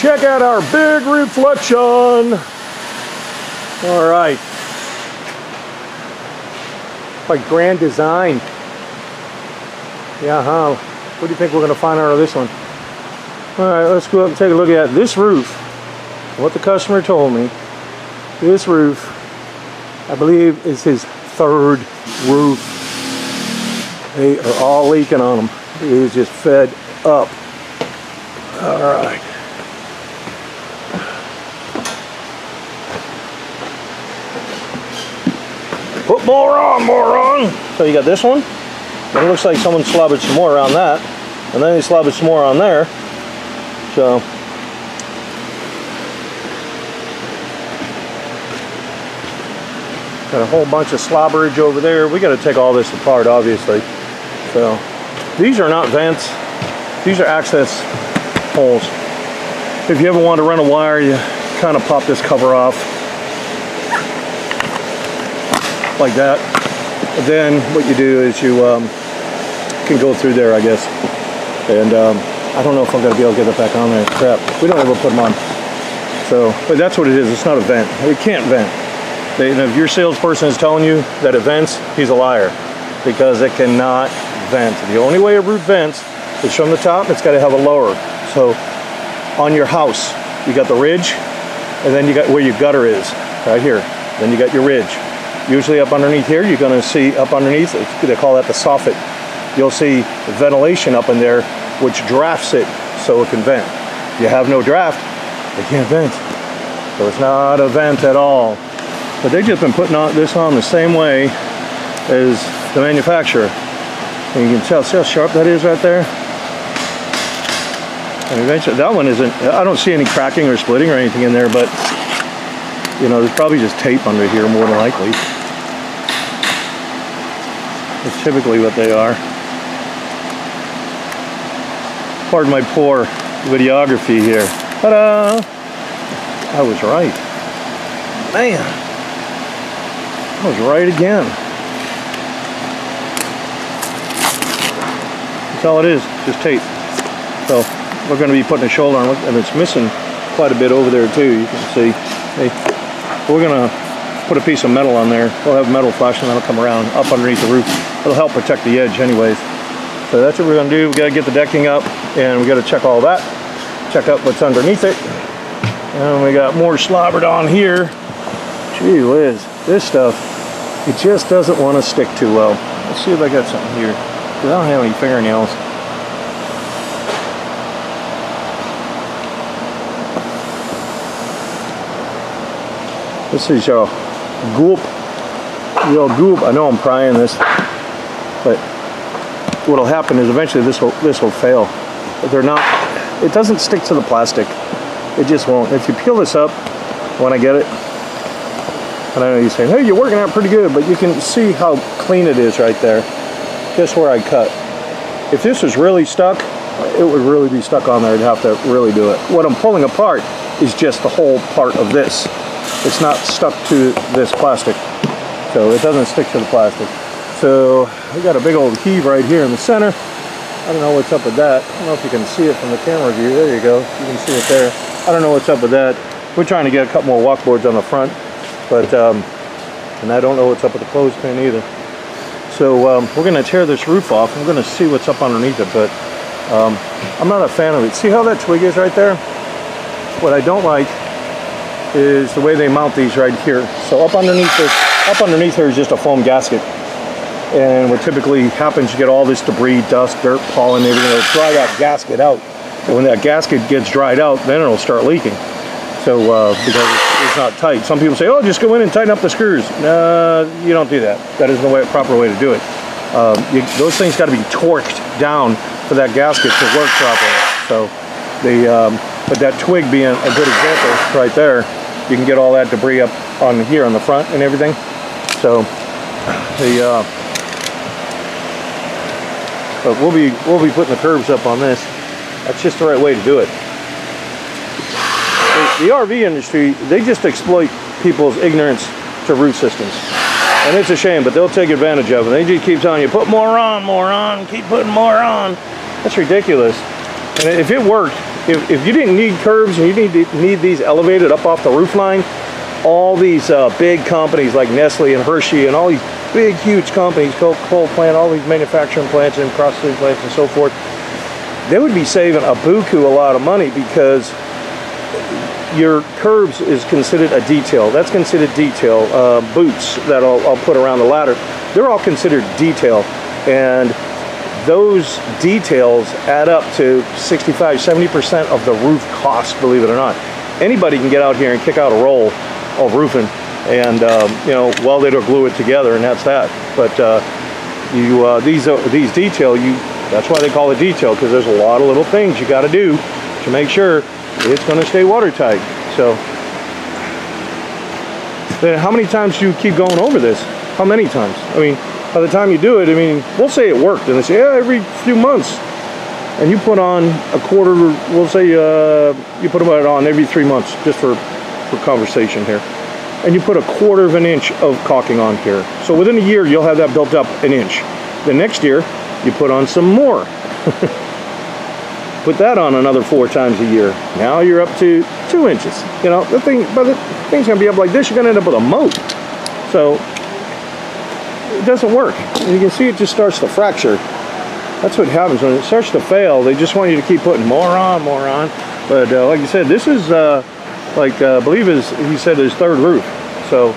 Check out our big reflection. All right. Like grand design. Yeah, huh? What do you think we're going to find out of this one? All right, let's go up and take a look at this roof. What the customer told me. This roof, I believe, is his third roof. They are all leaking on him. He is just fed up. All right. Put more on, moron. So you got this one. It looks like someone slobbered some more around that. And then they slobbered some more on there. So. Got a whole bunch of slobberage over there. We got to take all this apart, obviously. So these are not vents. These are access holes. If you ever want to run a wire, you kind of pop this cover off. Like that. And then what you do is you can go through there, I guess. And I don't know if I'm going to be able to get it back on there. Crap. We don't ever put them on. So, but that's what it is. It's not a vent. It can't vent. If your salesperson is telling you that it vents, he's a liar. Because it cannot vent. The only way a roof vents is from the top. It's got to have a lower. So on your house, you got the ridge, and then you got where your gutter is, right here. Then you got your ridge. Usually up underneath here, you're going to see up underneath, they call that the soffit. You'll see ventilation up in there, which drafts it so it can vent. If you have no draft, it can't vent. So it's not a vent at all. But they've just been putting this on the same way as the manufacturer. And you can tell, see how sharp that is right there? And eventually, that one isn't, I don't see any cracking or splitting or anything in there, but you know, there's probably just tape under here more than likely. That's typically what they are. Pardon my poor videography here. Ta-da! I was right. Man. I was right again. That's all it is, just tape. So we're going to be putting a shoulder on it, and it's missing quite a bit over there too. You can see. Hey, we're going to put a piece of metal on there. We'll have metal flashing, that'll come around up underneath the roof. It'll help protect the edge anyways. So that's what we're going to do. We got to get the decking up, and we got to check all that. Check out what's underneath it. And we got more slobbered on here. Gee whiz, this stuff, it just doesn't want to stick too well. Let's see if I got something here, because I don't have any fingernails. This is your goop. Your goop. I know I'm prying this, but what'll happen is eventually this will fail. But they're not. It doesn't stick to the plastic. It just won't. If you peel this up, when I get it, and I know you're saying, hey, you're working out pretty good, but you can see how clean it is right there. Just where I cut. If this was really stuck, it would really be stuck on there. I'd have to really do it. What I'm pulling apart is just the whole part of this. It's not stuck to this plastic. So it doesn't stick to the plastic. So we got a big old heave right here in the center. I don't know what's up with that. I don't know if you can see it from the camera view. There you go. You can see it there. I don't know what's up with that. We're trying to get a couple more walkboards on the front. But, and I don't know what's up with the clothespin either. So we're going to tear this roof off. I'm going to see what's up underneath it, but I'm not a fan of it. See how that twig is right there? What I don't like is the way they mount these right here. So up underneath here is just a foam gasket. And what typically happens, you get all this debris, dust, dirt, pollen, everything. It'll dry that gasket out. And when that gasket gets dried out, then it'll start leaking. So because it's not tight. Some people say, oh, just go in and tighten up the screws. No, you don't do that. That isn't the proper way to do it. Those things got to be torqued down for that gasket to work properly. So but that twig being a good example right there, you can get all that debris up on here on the front and everything. So but we'll be putting the curves up on this. That's just the right way to do it. The RV industry, they just exploit people's ignorance to roof systems. And it's a shame, but they'll take advantage of it. They just keep telling you, put more on, keep putting more on. That's ridiculous. And if it worked, if you didn't need curbs and you need these elevated up off the roof line, all these big companies like Nestle and Hershey and all these big, huge companies, Coca-Cola plant, all these manufacturing plants and processing plants and so forth, they would be saving a buku a lot of money, because your curbs is considered a detail. That's considered detail. Boots that I'll put around the ladder, they're all considered detail. And those details add up to 65–70% of the roof cost, believe it or not. Anybody can get out here and kick out a roll of roofing and you know, weld it or glue it together, and that's that. But these detail, that's why they call it detail, because there's a lot of little things you got to do to make sure it's going to stay watertight. So then how many times do you keep going over this? How many times? I mean, by the time you do it, I mean, we'll say it worked, and they say, yeah, every few months. And you put on a quarter, we'll say you put it on every 3 months, just for conversation here. And you put a quarter of an inch of caulking on here. So within a year, you'll have that built up an inch. The next year, you put on some more. Put that on another 4 times a year. Now you're up to 2 inches. You know, the thing's gonna be up like this, you're gonna end up with a moat. So it doesn't work. And you can see it just starts to fracture. That's what happens when it starts to fail. They just want you to keep putting more on. But like you said, this is I believe he said his 3rd roof. So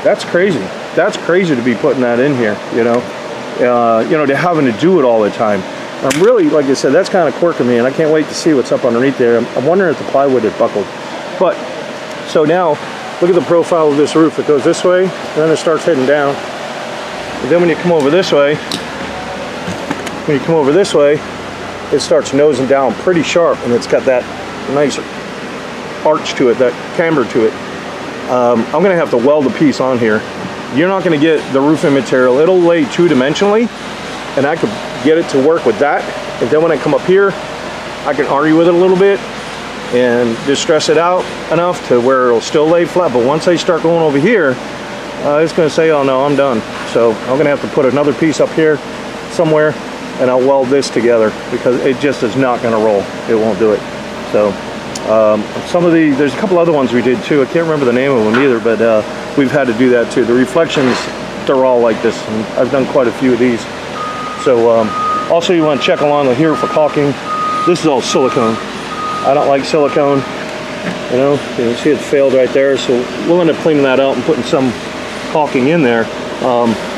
that's crazy. That's crazy to be putting that in here. You know, to having to do it all the time. I'm really, like I said, that's kind of quirking me, and I can't wait to see what's up underneath there. I'm wondering if the plywood is buckled. But so now, look at the profile of this roof. It goes this way, and then it starts heading down. And then when you come over this way, it starts nosing down pretty sharp, and it's got that nice arch to it, that camber to it. I'm going to have to weld a piece on here. You're not going to get the roofing material. It'll lay 2-dimensionally, and I could get it to work with that. And then when I come up here, I can argue with it a little bit and just stress it out enough to where it'll still lay flat. But once I start going over here, it's going to say, oh no, I'm done. So I'm going to have to put another piece up here somewhere, and I'll weld this together, because it just is not going to roll. It won't do it. So some of these, there's a couple other ones we did too. I can't remember the name of them either, but we've had to do that too. The reflections, they're all like this, and I've done quite a few of these. So also you want to check along here for caulking. This is all silicone. I don't like silicone. You know, you can see it's failed right there. So we'll end up cleaning that out and putting some caulking in there.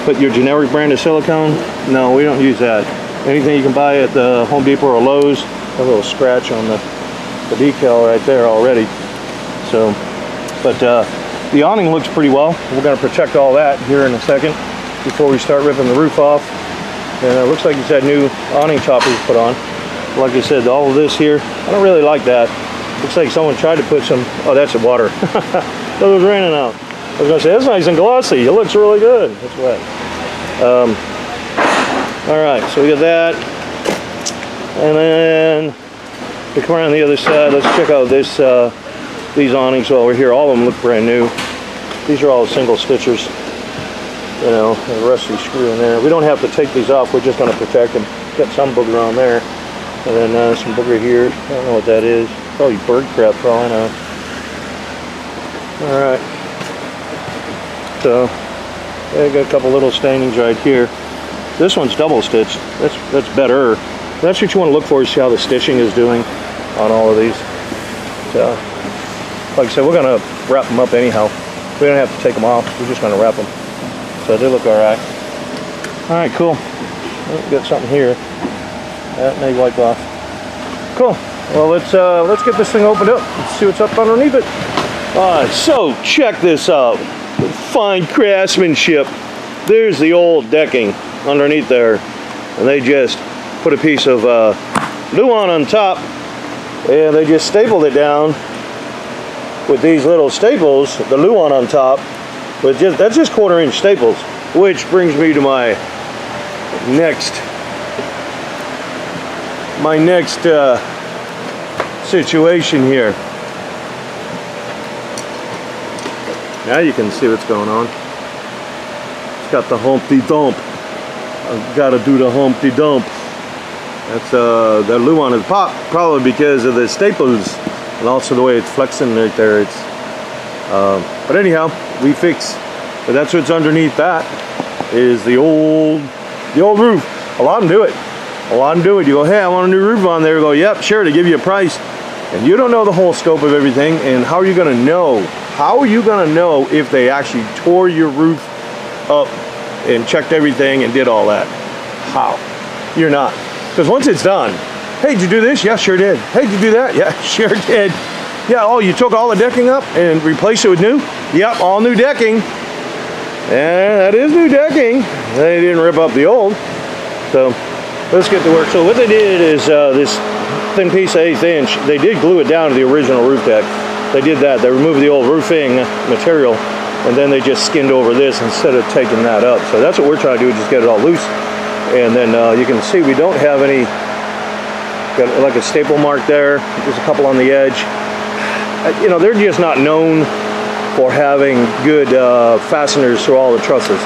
But your generic brand of silicone, no, we don't use that. Anything you can buy at the Home Depot or Lowe's, a little scratch on the decal right there already. So, but the awning looks pretty well. We're going to protect all that here in a second before we start ripping the roof off. And it looks like it's had new awning toppers put on. Like I said, all of this here, I don't really like that. Looks like someone tried to put some, oh, that's the water. It was raining out. I was going to say, that's nice and glossy. It looks really good. It's wet. All right, so we got that. And then we come around the other side. Let's check out this these awnings while we're here. All of them look brand new. These are all single stitchers. You know, a rusty screw in there. We don't have to take these off. We're just going to protect them. Got some booger on there. And then some booger here. I don't know what that is. Probably bird crap, for all I know. Alright. So, I got a couple little stainings right here. This one's double stitched. That's better. That's what you want to look for, is see how the stitching is doing on all of these. So, like I said, we're going to wrap them up anyhow. We don't have to take them off. We're just going to wrap them. So they look alright. Alright, cool. Oh, got something here. That may wipe off. Cool. Well, let's get this thing opened up. Let's see what's up underneath it. Alright, so check this out. Fine craftsmanship. There's the old decking underneath there. And they just put a piece of Luan on top, and they just stapled it down with these little staples, the Luan on top. But that's just 1/4 inch staples, which brings me to my next situation here. Now you can see what's going on. It's got the Humpty Dump. I've got to do the Humpty Dump. That's that luan is popped, probably because of the staples and also the way it's flexing right there. It's but anyhow, we fix. But that's what's underneath that is the old roof. A lot of them do it. A lot of them do it. You go, hey, I want a new roof on there. You go, yep, sure. They give you a price, and you don't know the whole scope of everything. And how are you going to know? How are you going to know if they actually tore your roof up and checked everything and did all that? How? You're not. Because once it's done, hey, did you do this? Yeah, sure did. Hey, did you do that? Yeah, sure did. Yeah, oh, you took all the decking up and replaced it with new? Yep, all new decking. Yeah, that is new decking. They didn't rip up the old. So let's get to work. So what they did is this thin piece of 1/8 inch, they did glue it down to the original roof deck. They did that. They removed the old roofing material, and then they just skinned over this instead of taking that up. So that's what we're trying to do, just get it all loose. And then you can see we don't have any, got like a staple mark there. There's a couple on the edge. You know, they're just not known for having good fasteners through all the trusses.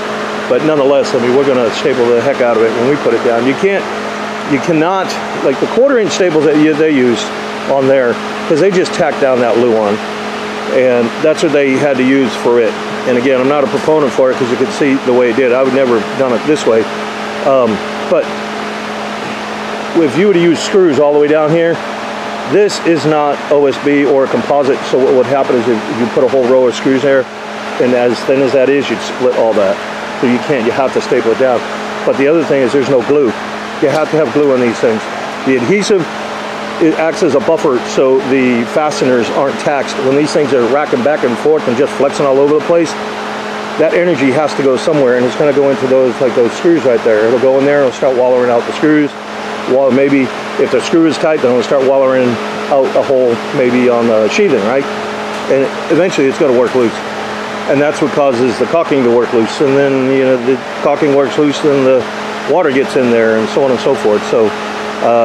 But nonetheless, I mean, we're gonna staple the heck out of it when we put it down. You cannot, like the 1/4 inch staples that they used on there, because they just tacked down that luan. And that's what they had to use for it. And again, I'm not a proponent for it because you can see the way it did. I would never have done it this way. But if you were to use screws all the way down here, this is not OSB or a composite. So what would happen is if you put a whole row of screws there, and as thin as that is, you'd split all that. So you can't, you have to staple it down. But the other thing is there's no glue. You have to have glue on these things. The adhesive, it acts as a buffer so the fasteners aren't taxed. When these things are racking back and forth and just flexing all over the place, that energy has to go somewhere, and it's going to go into those, like those screws right there. It'll go in there and it'll start wallowing out the screws. Well, maybe if the screw is tight, then it'll start wallowing out a hole maybe on the sheathing, right? And eventually it's going to work loose. And that's what causes the caulking to work loose. And then, you know, the caulking works loose, then the water gets in there and so on and so forth. So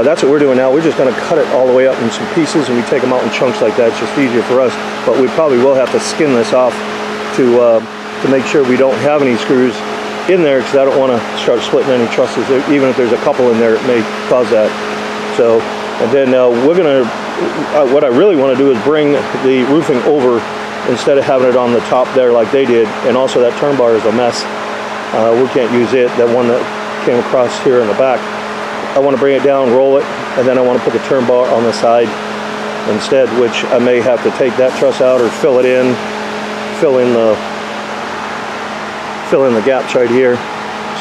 that's what we're doing now. We're just going to cut it all the way up in some pieces, and we take them out in chunks like that. It's just easier for us. But we probably will have to skin this off to make sure we don't have any screws in there, because I don't want to start splitting any trusses. Even if there's a couple in there, it may cause that. So, and then we're going to, what I really want to do is bring the roofing over instead of having it on the top there like they did. And also that turn bar is a mess. We can't use it, that one that came across here in the back. I want to bring it down, roll it, and then I want to put the turn bar on the side instead, which I may have to take that truss out or fill it in, fill in the gaps right here.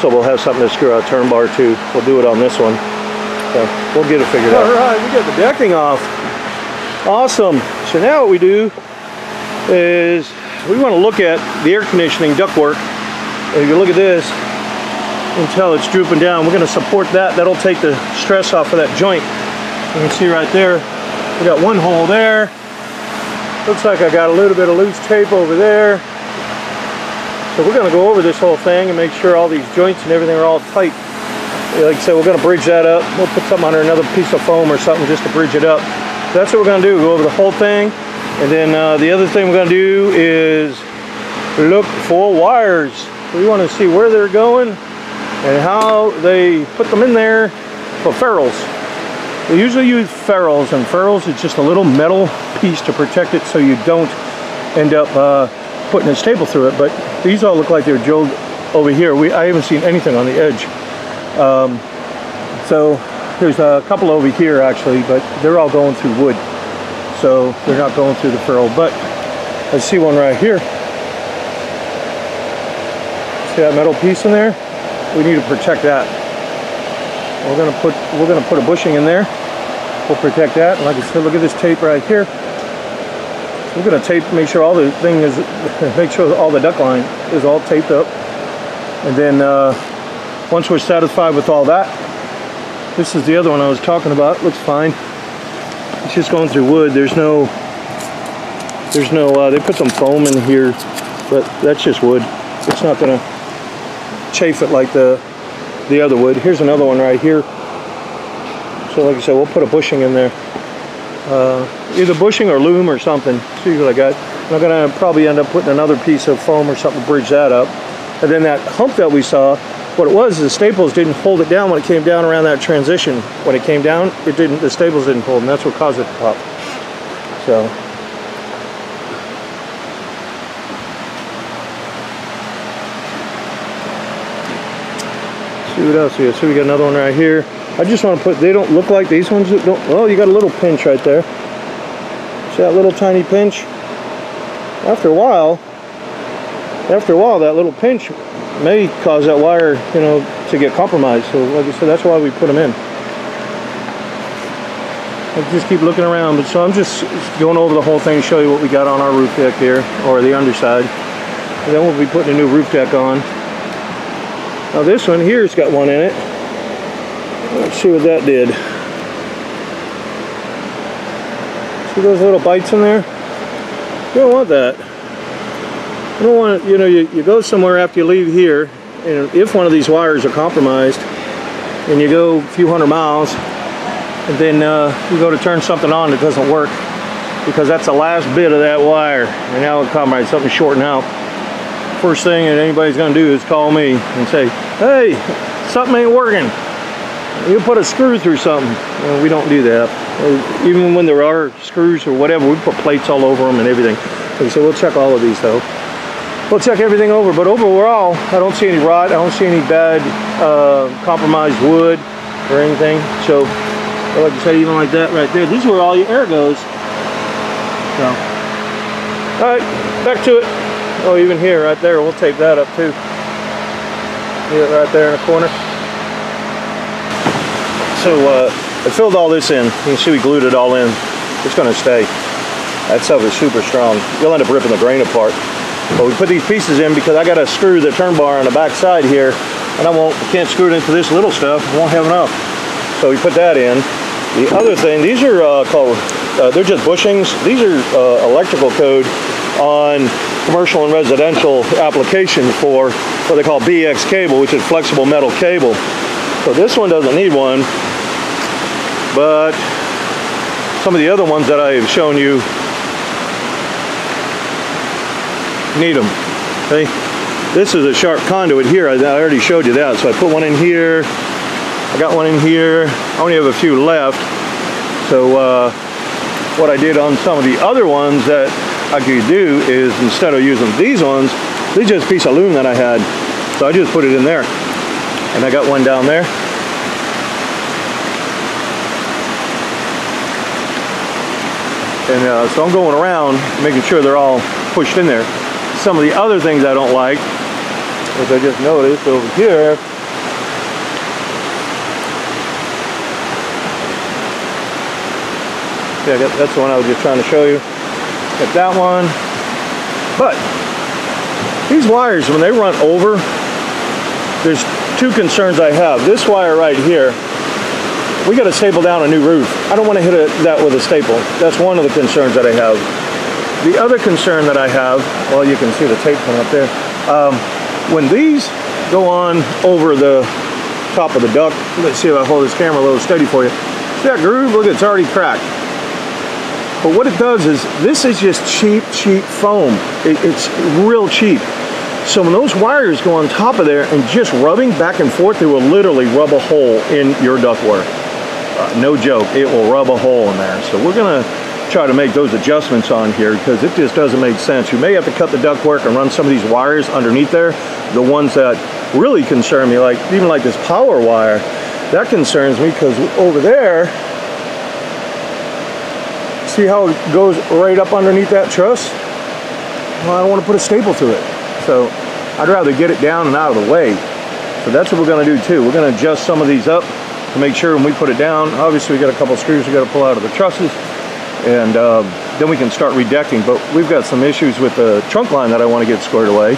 So we'll have something to screw our turn bar to. We'll do it on this one. So we'll get it figured out. All right, we got the decking off. Awesome. So now what we do is we want to look at the air conditioning ductwork. And if you look at this, you can tell it's drooping down. We're going to support that. That'll take the stress off of that joint. You can see right there, we got one hole there. Looks like I got a little bit of loose tape over there. So we're going to go over this whole thing and make sure all these joints and everything are all tight. Like I said, we're going to bridge that up. We'll put something under another piece of foam or something just to bridge it up. So that's what we're going to do, go over the whole thing. And then the other thing we're going to do is look for wires. We want to see where they're going and how they put them in there for ferrules. We usually use ferrules, and ferrules is just a little metal piece to protect it so you don't end up putting a staple through it. But these all look like they're drilled over here. I haven't seen anything on the edge. So there's a couple over here actually, but they're all going through wood. So they're not going through the ferrule. But I see one right here. See that metal piece in there? We need to protect that. We're gonna put a bushing in there. We'll protect that. And like I said, look at this tape right here. We're gonna tape, make sure all the thing is, make sure all the duct line is all taped up. And then once we're satisfied with all that, this is the other one I was talking about. Looks fine. It's just going through wood. There's no. They put some foam in here, but that's just wood. It's not gonna chafe it like the other wood. Here's another one right here. So like I said, we'll put a bushing in there. Either bushing or loom or something. See what I got. I'm gonna probably end up putting another piece of foam or something to bridge that up. And then that hump that we saw, What it was, the staples didn't hold it down when it came down around that transition. When it came down, it didn't. The staples didn't hold, and that's what caused it to pop. So. See what else we got? So we got another one right here. I just want to put, they don't look like these ones. Don't, oh, you got a little pinch right there. See that little tiny pinch? After a while, that little pinch may cause that wire, you know, to get compromised. So like I said, that's why we put them in. I just keep looking around, but so I'm just going over the whole thing to show you what we got on our roof deck here, or the underside. And then we'll be putting a new roof deck on. Now this one here's got one in it. Let's see what that did. See those little bites in there? You don't want that. You don't want, you know, you go somewhere after you leave here, and if one of these wires are compromised, and you go a few hundred miles, and then you go to turn something on that doesn't work, because that's the last bit of that wire, and now it's compromised, something's shorting out. First thing that anybody's going to do is call me and say, hey, something ain't working. You put a screw through something. Well, we don't do that. Even when there are screws or whatever, we put plates all over them and everything. So we'll check all of these though. We'll check everything over, but overall, I don't see any rot. I don't see any bad compromised wood or anything. So, like I said, even like that right there, this is where all your air goes. So, all right, back to it. Oh, even here, right there, we'll tape that up too. See it right there in the corner. So I filled all this in. You can see we glued it all in. It's going to stay. That stuff is super strong. You'll end up ripping the grain apart. But we put these pieces in because I got to screw the turn bar on the back side here, and I can't screw it into this little stuff. I won't have enough. So we put that in. The other thing, these are called, they're just bushings. These are electrical code on commercial and residential applications for what they call BX cable, which is flexible metal cable. So this one doesn't need one, but some of the other ones that I have shown you need them. Okay, this is a sharp conduit here. I already showed you that. So I put one in here. I got one in here. I only have a few left. So what I did on some of the other ones that I could do is, instead of using these ones, these are just a piece of loom that I had. So I just put it in there. And I got one down there. And so I'm going around making sure they're all pushed in there. Some of the other things I don't like, which I just noticed over here, yeah, that's the one I was just trying to show you. Got that one. But these wires, when they run over, there's two concerns I have. This wire right here, we got to staple down a new roof. I don't want to hit that with a staple. That's one of the concerns that I have. The other concern that I have, well, you can see the tape coming up there. When these go on over the top of the duct, let's see if I hold this camera a little steady for you. See that groove? Look, it's already cracked. But what it does is, this is just cheap foam. It's real cheap. So when those wires go on top of there and just rubbing back and forth, they will literally rub a hole in your ductwork. No joke, it will rub a hole in there. So we're gonna try to make those adjustments on here, because it just doesn't make sense. You may have to cut the ductwork and run some of these wires underneath there. The ones that really concern me, like even like this power wire, that concerns me, because over there, see how it goes right up underneath that truss? Well, I don't want to put a staple to it. So I'd rather get it down and out of the way. So that's what we're going to do too. We're going to adjust some of these up to make sure when we put it down, obviously we got a couple screws we got to pull out of the trusses, and then we can start redecking. But we've got some issues with the trunk line that I want to get squared away.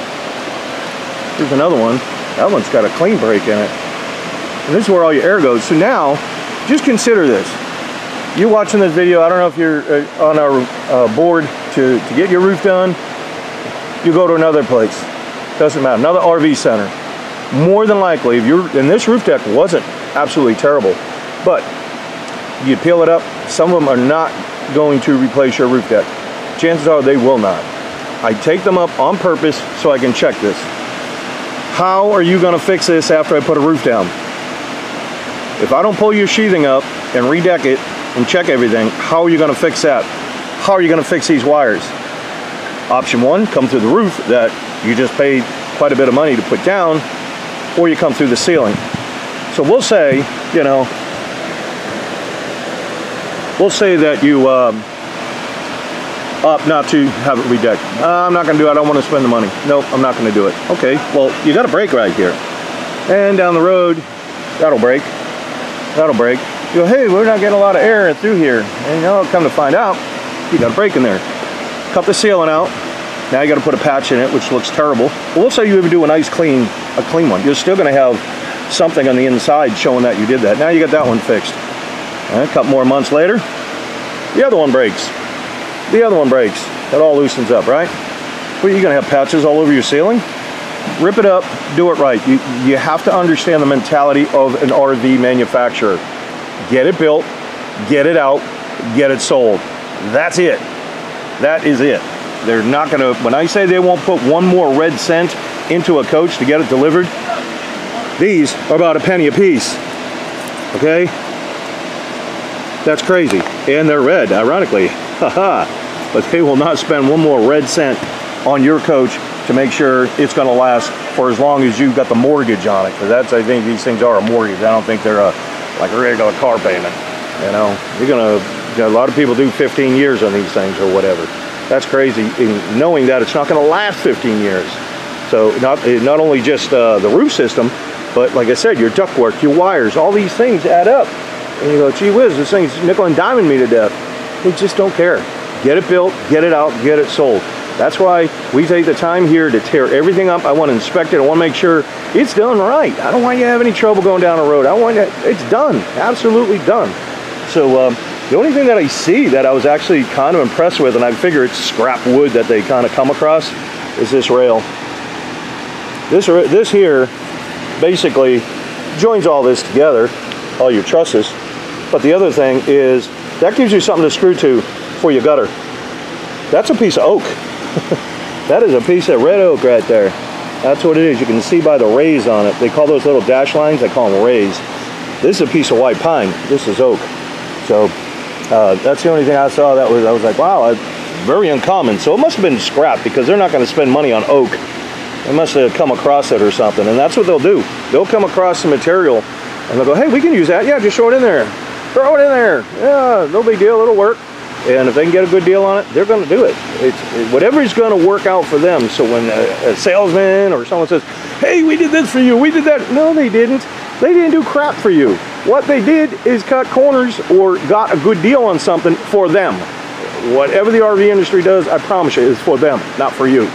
Here's another one. That one's got a clean break in it. And this is where all your air goes. So now, just consider this. You watching this video, I don't know if you're on our board to get your roof done. You go to another place, doesn't matter, another RV center. More than likely, if you're, and this roof deck wasn't absolutely terrible, but you peel it up, some of them are not going to replace your roof deck. Chances are they will not. I take them up on purpose so I can check this. how are you going to fix this after I put a roof down? If I don't pull your sheathing up and redeck it and check everything, how are you going to fix that? How are you going to fix these wires? Option one, come through the roof that you just paid quite a bit of money to put down, or you come through the ceiling. So we'll say, you know, we'll say that you opt not to have it redecked. I'm not going to do it. I don't want to spend the money. Nope, I'm not going to do it. Okay, well, you got a break right here. And down the road, that'll break. That'll break. You go, hey, we're not getting a lot of air through here. And you know, come to find out, you got a break in there. Cut the sealant out. Now you got to put a patch in it, which looks terrible. But we'll say you even do a nice clean one. You're still going to have something on the inside showing that you did that. Now you got that one fixed. And a couple more months later, the other one breaks. The other one breaks. It all loosens up, right? Well, you're going to have patches all over your ceiling. Rip it up, do it right. You have to understand the mentality of an RV manufacturer. Get it built, get it out, get it sold. That's it. That is it. They're not going to, when I say they won't put one more red cent into a coach to get it delivered, these are about a penny a piece. Okay? That's crazy. And they're red, ironically. Haha. But they will not spend one more red cent on your coach to make sure it's going to last for as long as you've got the mortgage on it. Because that's, I think these things are a mortgage. I don't think they're like a regular car payment. You know, you're going to, a lot of people do 15 years on these things or whatever. That's crazy, knowing that it's not going to last 15 years. So not only just the roof system, but like I said, your ductwork, your wires, all these things add up. And you go, gee whiz, this thing's nickel and diming me to death. They just don't care. Get it built, get it out, get it sold. That's why we take the time here to tear everything up. I want to inspect it. I want to make sure it's done right. I don't want you to have any trouble going down the road. I want it's done, absolutely done. So the only thing that I see that I was actually kind of impressed with, and I figure it's scrap wood that they kind of come across, is this rail. This here basically joins all this together, all your trusses. But the other thing is that gives you something to screw to for your gutter. That's a piece of oak. That is a piece of red oak right there. That's what it is. You can see by the rays on it. They call those little dash lines, they call them rays. This is a piece of white pine. This is oak. So that's the only thing I saw that I was like, wow, very uncommon. So it must have been scrap, because they're not going to spend money on oak. They must have come across it or something. And that's what they'll do. They'll come across some material and they'll go, hey, we can use that. Yeah, just throw it in there. Throw it in there. Yeah, no big deal. It'll work. And if they can get a good deal on it, they're going to do it. Whatever is going to work out for them. So when a salesman or someone says, hey, we did this for you, we did that. No, they didn't. They didn't do crap for you. What they did is cut corners or got a good deal on something for them. Whatever the RV industry does, I promise you, is for them, not for you.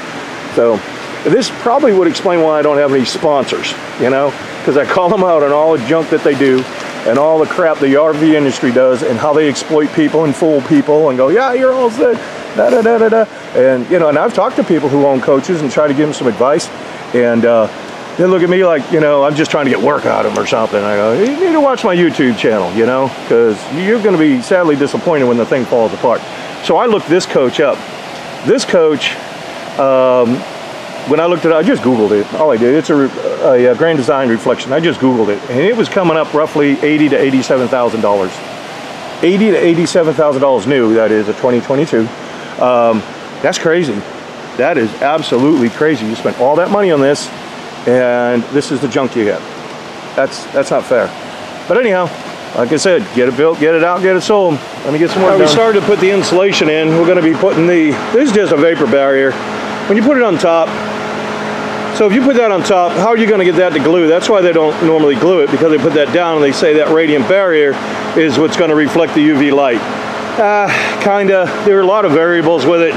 So this probably would explain why I don't have any sponsors, you know, because I call them out on all the junk that they do and all the crap the RV industry does and how they exploit people and fool people and go, yeah, you're all set, da da da da da. And, you know, and I've talked to people who own coaches and try to give them some advice, and they look at me like, you know, I'm just trying to get work out of them or something. I go, you need to watch my YouTube channel, you know, because you're going to be sadly disappointed when the thing falls apart. So I looked this coach up. This coach, when I looked at it, I just Googled it. All I did, it's a Grand Design Reflection. I just Googled it, and it was coming up roughly $80,000 to $87,000. $80,000 to $87,000 new, that is, a 2022. That's crazy. That is absolutely crazy. You spent all that money on this, and this is the junk you get. That's not fair. But anyhow, like I said, get it built, get it out, get it sold. Let me get some more done. We started to put the insulation in. We're going to be putting this is just a vapor barrier. When you put it on top, so if you put that on top, how are you going to get that to glue? That's why they don't normally glue it, because they put that down and they say that radiant barrier is what's going to reflect the UV light. Kinda. There are a lot of variables with it.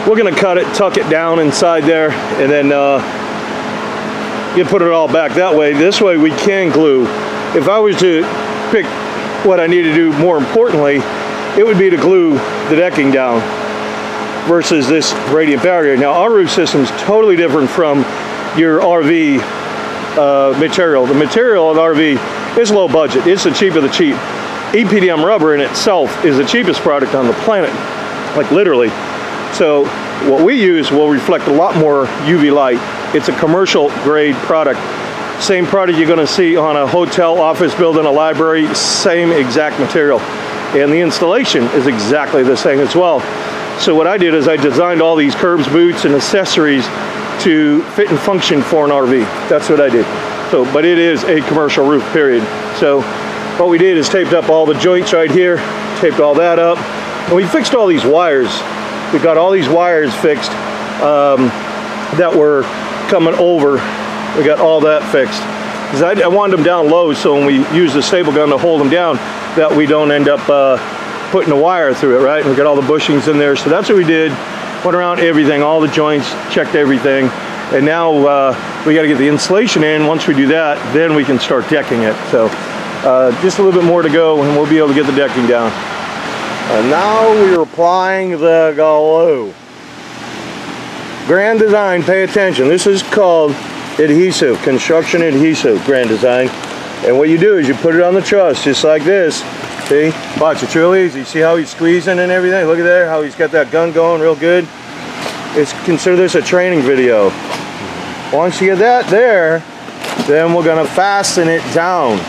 We're going to cut it, tuck it down inside there, and then you put it all back that way. This way we can glue. If I was to pick what I need to do more importantly, it would be to glue the decking down versus this radiant barrier. Now our roof system is totally different from your RV material. The material of RV is low budget. It's the cheap of the cheap. EPDM rubber in itself is the cheapest product on the planet, like literally. So what we use will reflect a lot more UV light. It's a commercial grade product. Same product you're going to see on a hotel, office building, a library, same exact material. And the installation is exactly the same as well. So what I did is I designed all these curbs, boots, and accessories to fit and function for an RV. That's what I did. So, but it is a commercial roof, period. So what we did is taped up all the joints right here, taped all that up, and we fixed all these wires. We got all these wires fixed that were coming over. We got all that fixed. Because I wanted them down low, so when we use the staple gun to hold them down, that we don't end up putting a wire through it, right? And we got all the bushings in there. So that's what we did. Went around everything, all the joints, checked everything. And now we got to get the insulation in. Once we do that, then we can start decking it. So just a little bit more to go and we'll be able to get the decking down. And now we're applying the glue. Grand Design, pay attention. This is called adhesive, construction adhesive, Grand Design. And what you do is you put it on the truss just like this. See? Watch, it's real easy. See how he's squeezing and everything? Look at there, how he's got that gun going real good. Consider this a training video. Once you get that there, then we're gonna fasten it down.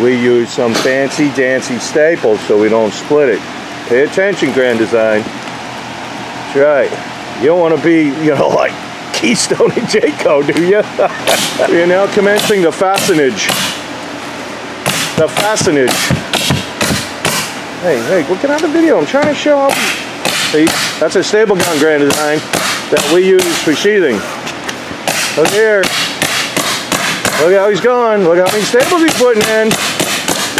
We use some fancy dancy staples so we don't split it. Pay attention, Grand Design. That's right. You don't want to be, you know, like Keystone and Jayco, do you? We are now commencing the fastenage. The fastenage. Hey, look at the video. I'm trying to show how. See, that's a staple gun, Grand Design, that we use for sheathing. Look here. Look how he's going. Look how many staples he's putting in.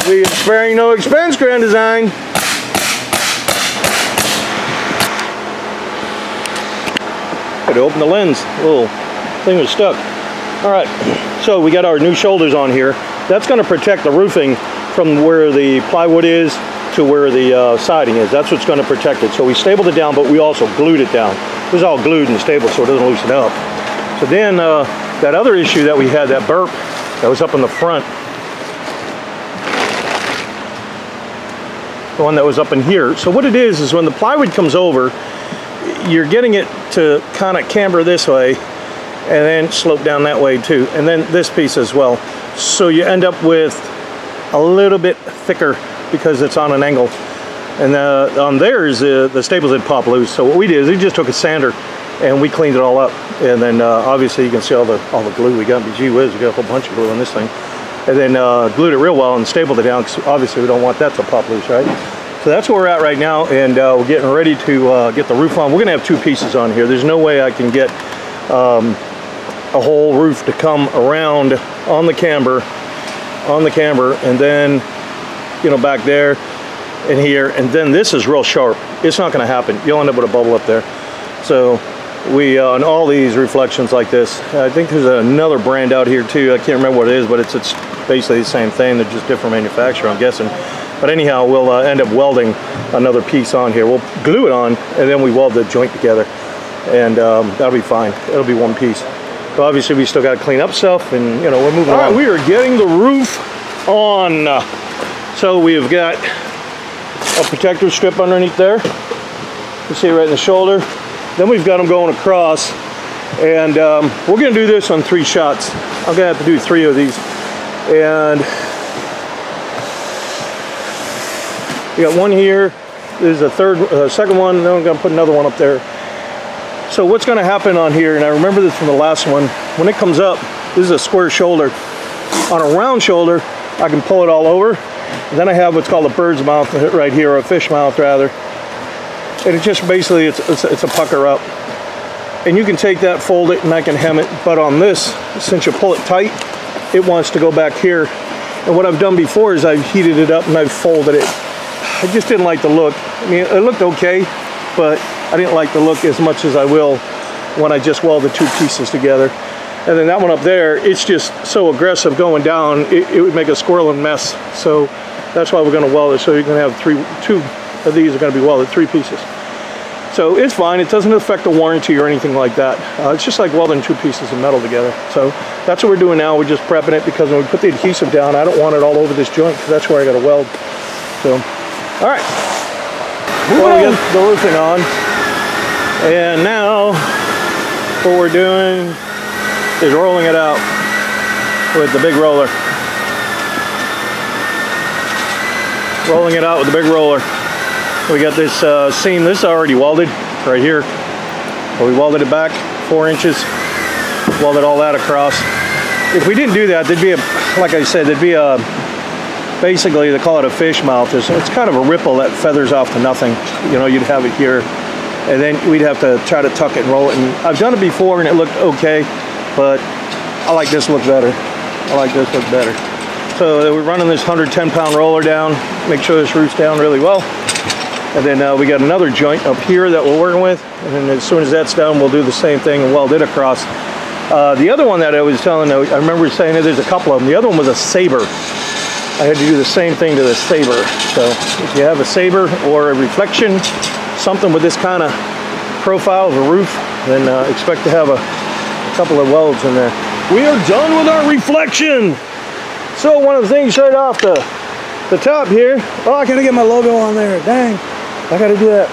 We are sparing no expense, Grand Design. Got to open the lens. Little thing was stuck. All right, so we got our new shoulders on here. That's going to protect the roofing from where the plywood is to where the siding is. That's what's going to protect it. So we stapled it down, but we also glued it down. It was all glued and stapled so it doesn't loosen up. So then that other issue that we had, that burp that was up in the front, the one that was up in here. So what it is when the plywood comes over, you're getting it to kind of camber this way and then slope down that way too, and then this piece as well. So you end up with a little bit thicker because it's on an angle. And on theirs, the staples had popped loose. So what we did is we just took a sander and we cleaned it all up. And then obviously you can see all the glue we got. Gee whiz, we got a whole bunch of glue on this thing. And then glued it real well and stapled it down because obviously we don't want that to pop loose, right? So that's where we're at right now, and we're getting ready to get the roof on. We're gonna have two pieces on here. There's no way I can get a whole roof to come around on the camber, and then, you know, back there and here, and then this is real sharp. It's not gonna happen. You'll end up with a bubble up there. So we, on all these reflections like this, I think there's another brand out here too. I can't remember what it is, but it's basically the same thing. They're just different manufacturer, I'm guessing. But anyhow, we'll end up welding another piece on here. We'll glue it on, and then we weld the joint together. And that'll be fine. It'll be one piece. But obviously, we still got to clean up stuff, and, you know, we're moving on. All right, we are getting the roof on. So we've got a protective strip underneath there. You see it right in the shoulder. Then we've got them going across. And we're going to do this on 3 shots. I'm going to have to do 3 of these. And we got one here. There's a second one. Then I'm going to put another one up there. So what's going to happen on here, and I remember this from the last one, when it comes up, this is a square shoulder. On a round shoulder, I can pull it all over. And then I have what's called a bird's mouth right here, or a fish mouth rather. And it just basically, it's a pucker up. And you can take that, fold it, and I can hem it. But on this, since you pull it tight, it wants to go back here. And what I've done before is I've heated it up and I've folded it. I just didn't like the look. I mean, it looked okay, but I didn't like the look as much as I will when I just weld the 2 pieces together. And then that one up there, it's just so aggressive going down, it would make a squirreling mess. So that's why we're going to weld it. So you're going to have 2 of these are going to be welded, 3 pieces. So it's fine. It doesn't affect the warranty or anything like that. It's just like welding 2 pieces of metal together. So that's what we're doing now. We're just prepping it because when we put the adhesive down, I don't want it all over this joint because that's where I got to weld. So, all right. Well, we got the roofing on. And now what we're doing is rolling it out with the big roller. Rolling it out with the big roller. We got this seam. This is already welded right here. We welded it back 4 inches. Welded all that across. If we didn't do that, there'd be a, like I said, there'd be a, basically they call it a fish mouth. It's kind of a ripple that feathers off to nothing. You know, you'd have it here, and then we'd have to try to tuck it and roll it. And I've done it before and it looked okay, but I like this look better. I like this look better. So we're running this 110-pound roller down, make sure this roof's down really well. And then we got another joint up here that we're working with. And then as soon as that's done, we'll do the same thing and weld it across. The other one that I was telling, I remember saying that there's a couple of them. The other one was a saber. I had to do the same thing to the saber. So if you have a saber or a reflection, something with this kind of profile of a roof, then expect to have a couple of welds in there. We are done with our reflection. So one of the things right off the top here, oh, I gotta get my logo on there, dang, I gotta do that.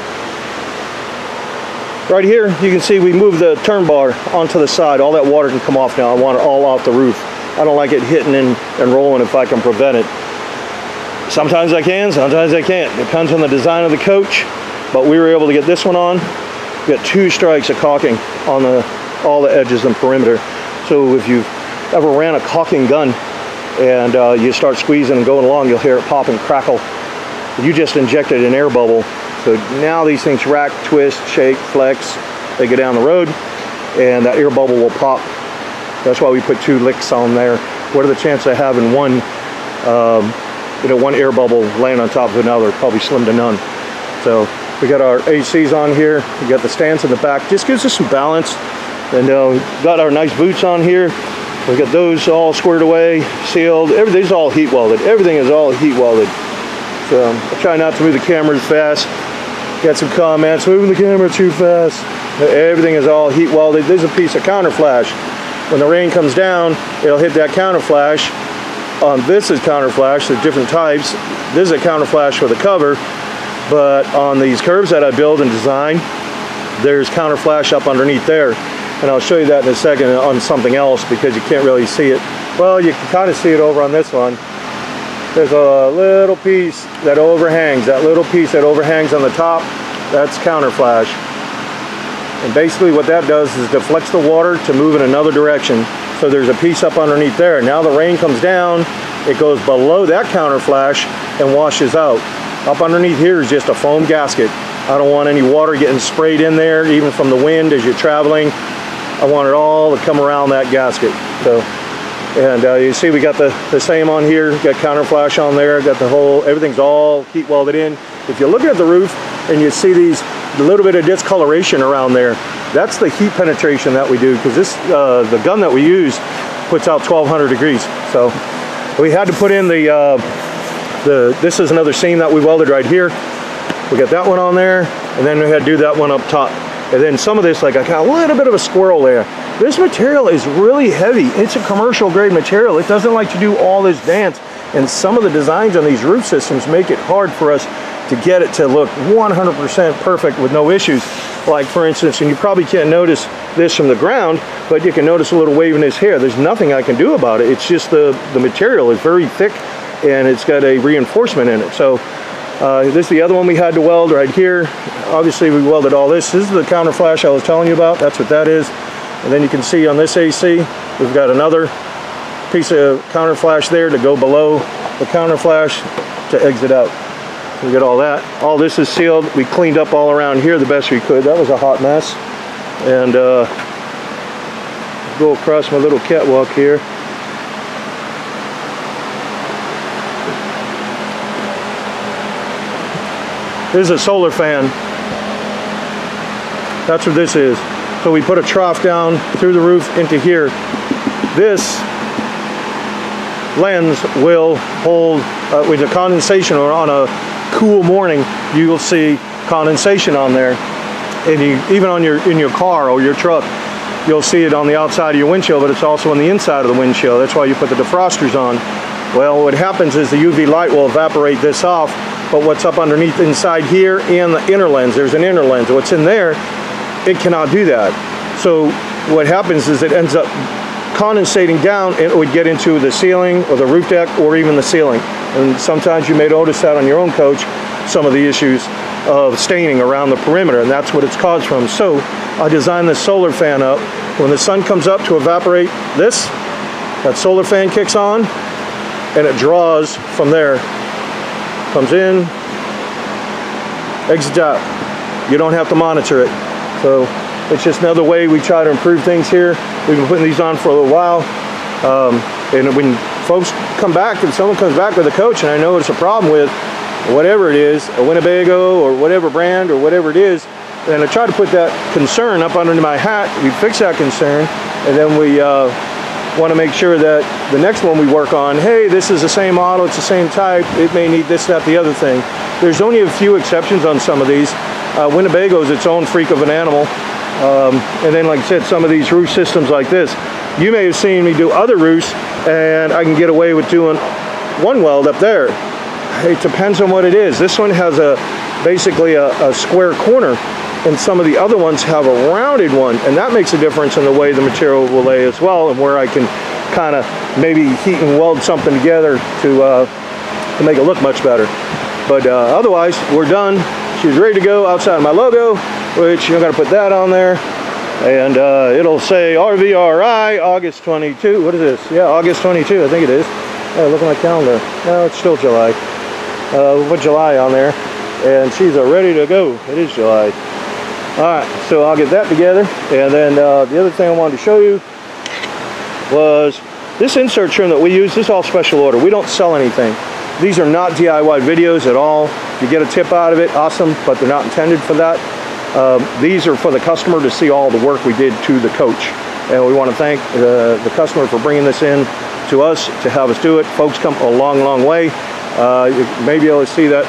Right here, you can see we moved the turn bar onto the side. All that water can come off now. I want it all off the roof. I don't like it hitting and rolling if I can prevent it. Sometimes I can, sometimes I can't. Depends on the design of the coach, but we were able to get this one on. We got 2 strikes of caulking on all the edges and perimeter. So if you've ever ran a caulking gun and you start squeezing and going along, you'll hear it pop and crackle. You just injected an air bubble. So now these things rack, twist, shake, flex. They go down the road and that air bubble will pop. That's why we put 2 licks on there. What are the chances of having one air bubble laying on top of another? Probably slim to none. So we got our ACs on here. We got the stands in the back. Just gives us some balance. And got our nice boots on here. We got those all squared away, sealed. Everything's all heat welded. Everything is all heat welded. So I try not to move the camera fast. Got some comments, moving the camera too fast. Everything is all heat welded. There's a piece of counter flash. When the rain comes down, it'll hit that counter flash. This is counter flash, there's different types. This is a counter flash for the cover, but on these curves that I build and design, there's counter flash up underneath there. And I'll show you that in a second on something else because you can't really see it. Well, you can kind of see it over on this one. There's a little piece that overhangs. That little piece that overhangs on the top, that's counter flash. And basically what that does is deflects the water to move in another direction. So there's a piece up underneath there. Now the rain comes down, it goes below that counter flash and washes out. Up underneath here is just a foam gasket. I don't want any water getting sprayed in there, even from the wind as you're traveling. I want it all to come around that gasket. So, and you see we got the same on here, got counter flash on there, got the whole, everything's all heat welded in. If you look at the roof and you see a little bit of discoloration around there, that's the heat penetration that we do, because this, the gun that we use puts out 1200 degrees. So we had to put in this is another seam that we welded right here. We got that one on there, and then we had to do that one up top. And then some of this, like I got a little bit of a squirrel there. This material is really heavy. It's a commercial grade material. It doesn't like to do all this dance. And some of the designs on these roof systems make it hard for us to get it to look 100% perfect with no issues. Like for instance, and you probably can't notice this from the ground, but you can notice a little waviness here. There's nothing I can do about it. It's just the material is very thick and it's got a reinforcement in it. So this is the other one we had to weld right here. Obviously we welded all this. This is the counter flash I was telling you about. That's what that is. And then you can see on this AC, we've got another piece of counter flash there to go below the counter flash to exit out. We got all that. All this is sealed. We cleaned up all around here the best we could. That was a hot mess. And go across my little catwalk here. This is a solar fan. That's what this is. So we put a trough down through the roof into here. This lens will hold, with the condensation, or on a cool morning, you will see condensation on there. And even on in your car or your truck, you'll see it on the outside of your windshield, but it's also on the inside of the windshield. That's why you put the defrosters on. Well, what happens is the UV light will evaporate this off, but what's up underneath inside here and the inner lens, there's an inner lens. What's in there it cannot do that. So what happens is it ends up condensating down, and it would get into the ceiling or the roof deck or even the ceiling. And sometimes you may notice that on your own coach, some of the issues of staining around the perimeter, and that's what it's caused from. So I designed this solar fan up. When the sun comes up to evaporate this, that solar fan kicks on, and it draws from there. Comes in, exits out. You don't have to monitor it. So it's just another way we try to improve things here. We've been putting these on for a little while. And when folks come back, and someone comes back with a coach and I notice a problem with whatever it is, a Winnebago or whatever brand or whatever it is, and I try to put that concern up under my hat. We fix that concern, and then we want to make sure that the next one we work on, hey, this is the same model, it's the same type, it may need this, that, the other thing. There's only a few exceptions on some of these. Winnebago is its own freak of an animal. And then, like I said, some of these roof systems like this, you may have seen me do other roofs, and I can get away with doing one weld up there. It depends on what it is. This one has basically a square corner, and some of the other ones have a rounded one, and that makes a difference in the way the material will lay as well, and where I can kind of maybe heat and weld something together to make it look much better. But otherwise, we're done. She's ready to go outside of my logo, which you've got to put that on there, and it'll say RVRI August 22. What is this? Yeah, August 22, I think it is. Yeah, look at my calendar. No, it's still July. We'll put July on there, and she's ready to go. It is July. Alright, so I'll get that together, and then the other thing I wanted to show you was this insert trim that we use. This is all special order. We don't sell anything. These are not DIY videos at all. If you get a tip out of it, awesome, but they're not intended for that. These are for the customer to see all the work we did to the coach, and we want to thank the customer for bringing this in to us to have us do it. Folks come a long way. You may be able to see that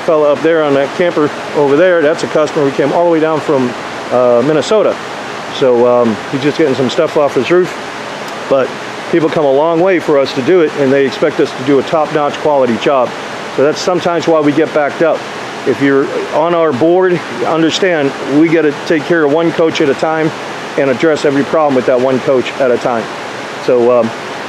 fella up there on that camper over there. That's a customer. We came all the way down from Minnesota, so he's just getting some stuff off his roof. But people come a long way for us to do it, and they expect us to do a top-notch quality job. So that's sometimes why we get backed up. If you're on our board, understand we got to take care of one coach at a time and address every problem with that one coach at a time. So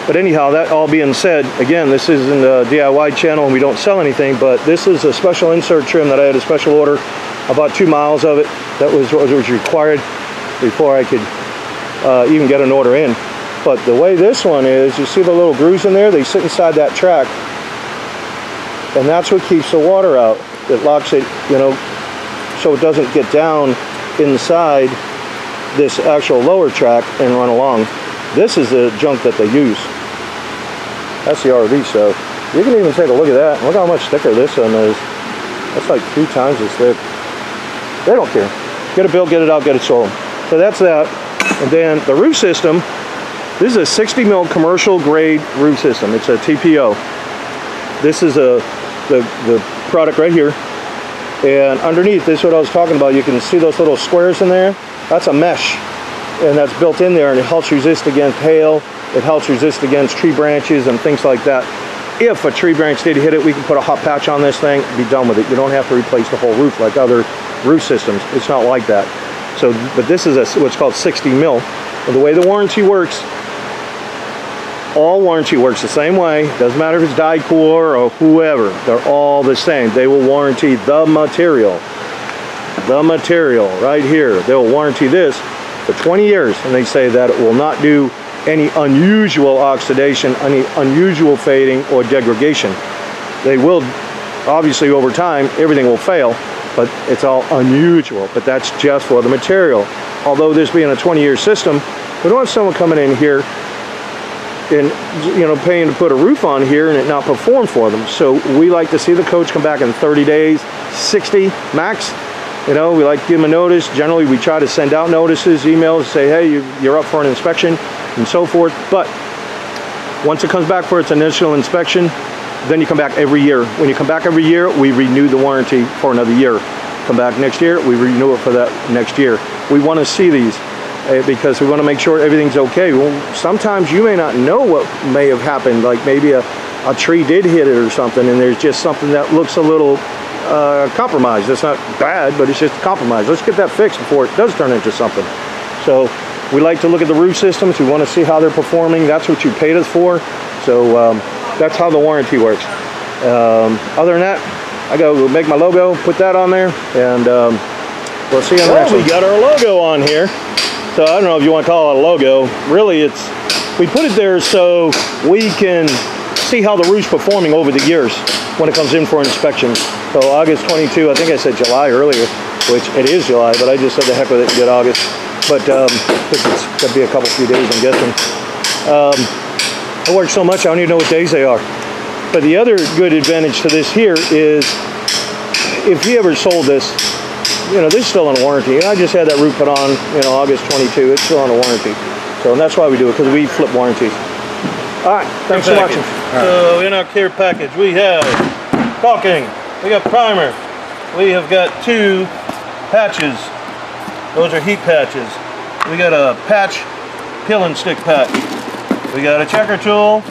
but anyhow, that all being said, again, this isn't a DIY channel and we don't sell anything, but this is a special insert trim that I had a special order. About 2 miles of it. That was what was required before I could even get an order in. But the way this one is, you see the little grooves in there? They sit inside that track, and that's what keeps the water out. It locks it, you know, so it doesn't get down inside this actual lower track and run along. This is the junk that they use. That's the RV, so you can even take a look at that. Look how much thicker this one is. That's like 3 times as thick. They don't care. Get a bill, get it out, get it sold. So that's that. And then the roof system, this is a 60 mil commercial grade roof system. It's a TPO. This is the product right here. And underneath, this is what I was talking about. You can see those little squares in there. That's a mesh. And that's built in there, and it helps resist against hail. It helps resist against tree branches and things like that. If a tree branch did hit it, we can put a hot patch on this thing, be done with it. You don't have to replace the whole roof like other roof systems. It's not like that. So, but this is what's called 60 mil. And the way the warranty works, all warranty works the same way. Doesn't matter if it's Dycor or whoever. They're all the same. They will warranty the material. The material right here. They'll warranty this for 20 years, and they say that it will not do any unusual oxidation, any unusual fading or degradation. They will, obviously over time, everything will fail, but it's all unusual, but that's just for the material. Although this being a 20-year system, we don't have someone coming in here and, you know, paying to put a roof on here and it not perform for them. So we like to see the coach come back in 30 days, 60 max. You know, we like to give them a notice. Generally, we try to send out notices, emails, say, hey, you're up for an inspection, and so forth. But once it comes back for its initial inspection, then you come back every year. When you come back every year, we renew the warranty for another year. Come back next year, we renew it for that next year. We want to see these because we want to make sure everything's okay. Well, sometimes you may not know what may have happened, like maybe a tree did hit it or something, and there's just something that looks a little compromised. It's not bad, but it's just compromised. Let's get that fixed before it does turn into something. So we like to look at the roof systems. We want to see how they're performing. That's what you paid us for. So that's how the warranty works. Other than that, I go make my logo, put that on there, and we'll see you on the next one. We got our logo on here. So I don't know if you want to call it a logo. Really, we put it there so we can see how the roof's performing over the years when it comes in for inspection. So August 22, I think I said July earlier, which it is July, but I just said the heck with it and did August. But it's going to be a few days, I'm guessing. I work so much, I don't even know what days they are. But the other good advantage to this here is, if you ever sold this, you know, this is still on warranty. I just had that roof put on, you know, August 22. It's still on a warranty. So, and that's why we do it, because we flip warranties. All right, thanks for watching. So, in our care package, we have caulking, we got primer, we have got 2 patches. Those are heat patches. We got a patch peel and stick patch. We got a checker tool.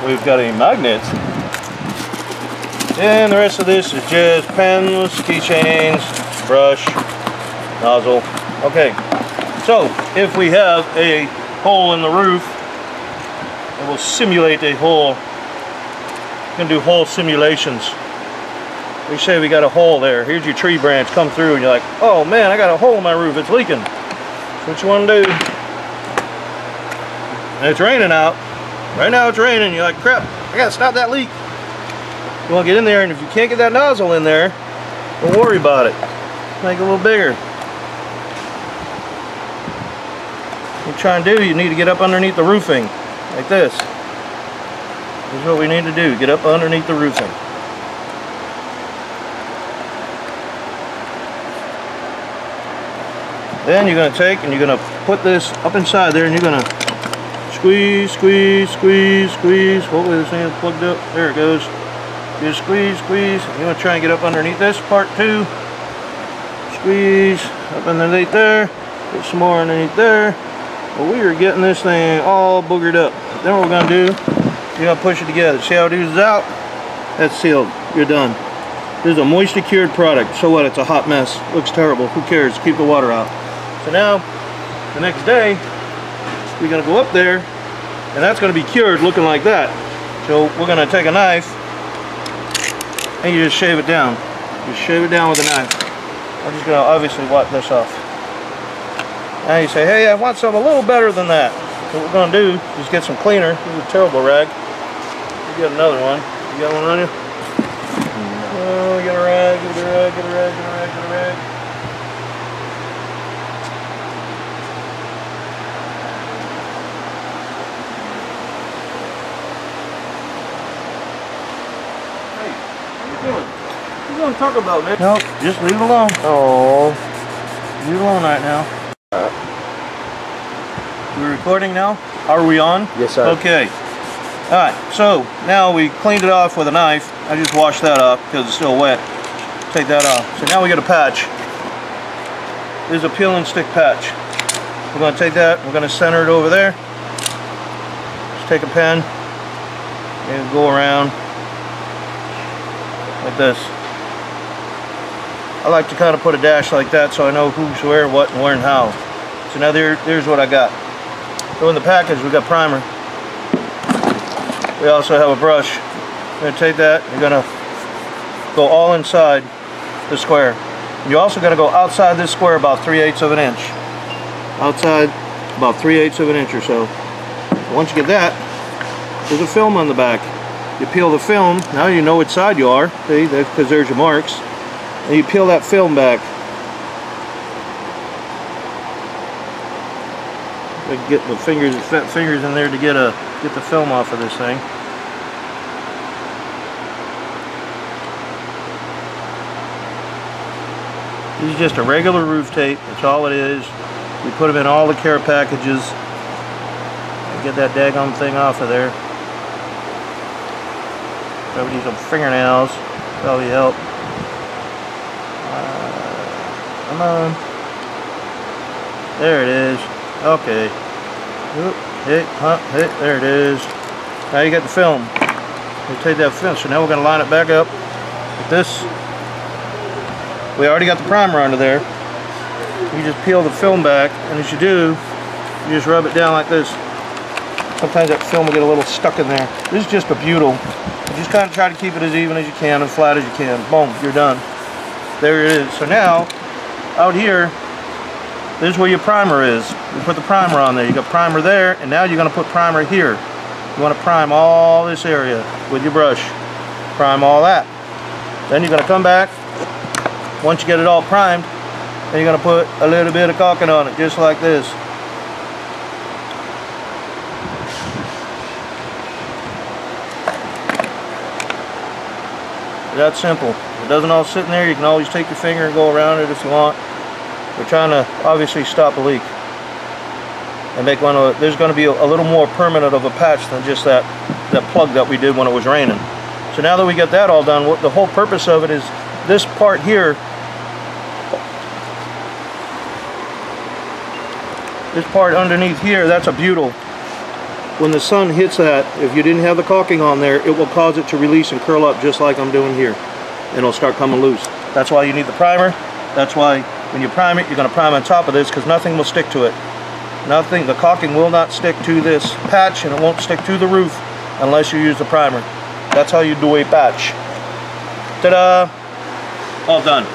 We've got a magnet. And the rest of this is just pens, keychains, brush, nozzle. Okay, so if we have a hole in the roof, it will simulate a hole. You can do hole simulations. We say we got a hole there. Here's your tree branch come through and you're like, oh man, I got a hole in my roof, it's leaking. That's what you want to do. And it's raining out. Right now it's raining, you're like, crap, I gotta stop that leak. You want to get in there, and if you can't get that nozzle in there, don't worry about it. Make it a little bigger. What you try and do, you need to get up underneath the roofing, like this. This is what we need to do, get up underneath the roofing. Then you're going to take and you're going to put this up inside there, and you're going to squeeze, squeeze, squeeze, squeeze. Hopefully this thing is plugged up. There it goes. You squeeze, squeeze. You want to try and get up underneath this part too. Squeeze up underneath there. Get some more underneath there. Well, we are getting this thing all boogered up. Then what we're going to do, you're going to push it together. See how it oozes out? That's sealed. You're done. This is a moisture cured product. So what? It's a hot mess. Looks terrible. Who cares? Keep the water out. So now, the next day, we're going to go up there, and that's going to be cured looking like that. So we're going to take a knife, and you just shave it down. Just shave it down with a knife. I'm just going to obviously wipe this off. Now you say, hey, I want something a little better than that. So what we're going to do is get some cleaner. This is a terrible rag. You got another one. You got one on you? Oh, get a rag, get a rag, get a rag, get a rag, get a rag. What are you gonna talk about, man? Nope, just leave it alone. Oh, leave it alone right now. We're recording now? Are we on? Yes, sir. Okay. Alright, so now we cleaned it off with a knife. I just washed that off because it's still wet. Take that off. So now we got a patch. This is a peel and stick patch. We're going to take that, we're going to center it over there. Just take a pen and go around like this. I like to kind of put a dash like that so I know who's where, what, and where, and how. So now there's what I got. So in the package we got primer. We also have a brush. You're going to take that, you're going to go all inside the square. And you're also going to go outside this square about 3/8 of an inch. Outside about 3/8 of an inch or so. Once you get that, there's a film on the back. You peel the film, now you know which side you are, see, because there's your marks. And you peel that film back. Get the fingers in there to get the film off of this thing. This is just a regular roof tape. That's all it is. We put them in all the care packages. Get that daggone thing off of there. Probably need some fingernails. Probably help. Come on. There it is. Okay. Oop, hit, there it is. Now you got the film. You take that film. So now we're going to line it back up with this We already got the primer under there. You just peel the film back, and as you do, you just rub it down like this. Sometimes that film will get a little stuck in there. This is just a butyl. You just kind of try to keep it as even as you can and flat as you can. Boom, you're done. There it is. So now, out here, this is where your primer is. You put the primer on there. You got primer there, and now you're going to put primer here. You want to prime all this area with your brush. Prime all that. Then you're going to come back, once you get it all primed, and you're going to put a little bit of caulking on it, just like this. That simple. If it doesn't all sit in there, you can always take your finger and go around it if you want. We're trying to obviously stop a leak and make one of, there's going to be a little more permanent of a patch than just that plug that we did when it was raining. So now that we get that all done, what the whole purpose of it is this part here, this part underneath here, that's a butyl. When the sun hits that, if you didn't have the caulking on there, it will cause it to release and curl up just like I'm doing here. And it'll start coming loose. That's why you need the primer. That's why when you prime it, you're going to prime on top of this, because nothing will stick to it. Nothing, the caulking will not stick to this patch, and it won't stick to the roof unless you use the primer. That's how you do a patch. Ta-da! All done.